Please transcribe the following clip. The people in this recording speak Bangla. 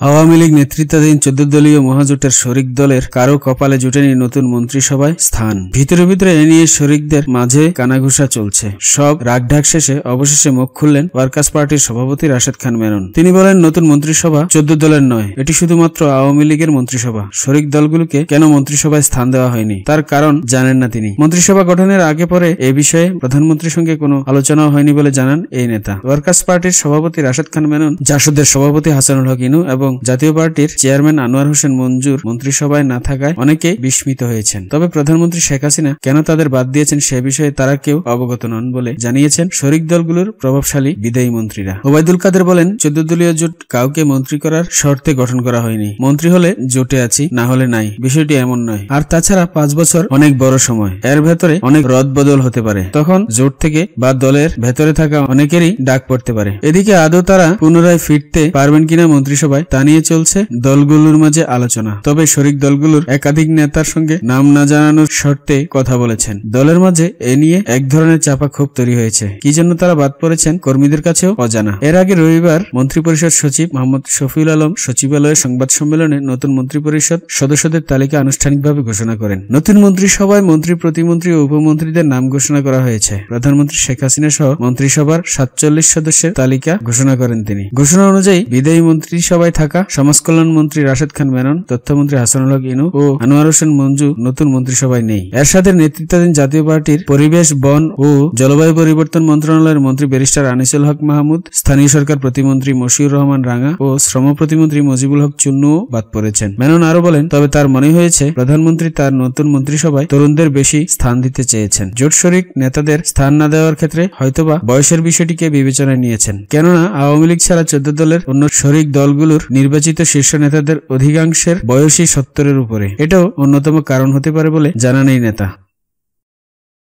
আওয়ামী লীগ নেতৃত্বাধীন 14 দলীয় মহাজোটের শরিক দলের কারো কপালে জুটেনি নতুন মন্ত্রিসভায় স্থান। ভিতরে ভিতরে এ নিয়ে শরিকদের মাঝে কানাঘুষা চলছে। সব রাগঢাক শেষে অবশেষে মুখ খুললেন ওয়ার্কার্স পার্টির সভাপতি রাশেদ খান মেনন। তিনি বলেন, নতুন মন্ত্রিসভা 14 দলের নয়, এটি শুধুমাত্র আওয়ামী লীগের মন্ত্রিসভা। শরিক দলগুলোকে কেন মন্ত্রিসভায় স্থান দেওয়া হয়নি তার কারণ জানেন না তিনি। মন্ত্রিসভা গঠনের আগে পরে এ বিষয়ে প্রধানমন্ত্রীর সঙ্গে কোনো আলোচনাও হয়নি বলে জানান এই নেতা। ওয়ার্কার্স পার্টির সভাপতি রাশেদ খান মেনন, জাসদের সভাপতি হাসানুল হক ইনু এবং জাতীয় পার্টির চেয়ারম্যান আনোয়ার হোসেন মঞ্জুর মন্ত্রিসভায় না থাকায় অনেকে বিস্মিত হয়েছেন। তবে প্রধানমন্ত্রী শেখ হাসিনা কেন তাদের বাদ দিয়েছেন সে বিষয়ে তারা কেউ অবগত নন বলে জানিয়েছেন শরিক দলগুলোর প্রভাবশালী বিদায়ী মন্ত্রীরা। ওবায়দুল কাদের বলেন, 14 দলীয় জোট কাউকে মন্ত্রী করার শর্তে গঠন করা হয়নি। মন্ত্রী হলে জোটে আছি, না হলে নাই, বিষয়টি এমন নয়। আর তাছাড়া 5 বছর অনেক বড় সময়, এর ভেতরে অনেক রদ বদল হতে পারে, তখন জোট থেকে বা দলের ভেতরে থাকা অনেকেরই ডাক পড়তে পারে। এদিকে আদৌ তারা পুনরায় ফিরতে পারবেন কিনা মন্ত্রিসভায় তা নিয়ে চলছে দলগুলোর মাঝে আলোচনা। তবে শরিক দলগুলোর একাধিক নেতার সঙ্গে নাম না জানানোর শর্তে কথা বলেছেন। দলের মাঝে এ নিয়ে এক ধরনের চাপা ক্ষোভ তৈরি হয়েছে। কি জন্য তারা বাদ পড়েছেন কর্মীদের কাছেও অজানা। এর আগে রবিবার মন্ত্রিপরিষদ সচিব মোহাম্মদ শফিউল আলম সচিবালয়ে সংবাদ সম্মেলনে নতুন মন্ত্রিপরিষদ সদস্যদের তালিকা আনুষ্ঠানিকভাবে ঘোষণা করেন। নতুন মন্ত্রিসভায় মন্ত্রী, প্রতিমন্ত্রী ও উপমন্ত্রীদের নাম ঘোষণা করা হয়েছে। প্রধানমন্ত্রী শেখ হাসিনা সহ মন্ত্রিসভার 47 সদস্যের তালিকা ঘোষণা করেন তিনি। ঘোষণা অনুযায়ী বিদায়ী মন্ত্রিসভায় থাকা সমাজকল্যাণ মন্ত্রী রাশেদ খান মেনন, তথ্যমন্ত্রী হাসানুল হক ইনু ও আনোয়ার হোসেন মঞ্জু নতুন মন্ত্রিসভায় নেই। এরশাদের নেতৃত্বাধীন জাতীয় পার্টির পরিবেশ, বন ও জলবায়ু পরিবর্তন মন্ত্রণালয়ের মন্ত্রী ব্যারিস্টার আনিসুল হক মাহমুদ, স্থানীয় সরকার প্রতিমন্ত্রী মশিউর রহমান রাঙা ও শ্রম প্রতিমন্ত্রী মজিবুল হক চুন্নুও বাদ পড়েছেন। মেনন আরো বলেন, তবে তার মনে হয়েছে প্রধানমন্ত্রী তার নতুন মন্ত্রিসভায় তরুণদের বেশি স্থান দিতে চেয়েছেন। জোট শরিক নেতাদের স্থান না দেওয়ার ক্ষেত্রে হয়তোবা বয়সের বিষয়টিকে বিবেচনায় নিয়েছেন। কেননা আওয়ামী লীগ ছাড়া 14 দলের অন্য শরিক দলগুলোর নির্বাচিত শীর্ষ নেতাদের অধিকাংশের বয়সী 70-এর উপরে। এটাও অন্যতম কারণ হতে পারে বলে জানান এই নেতা।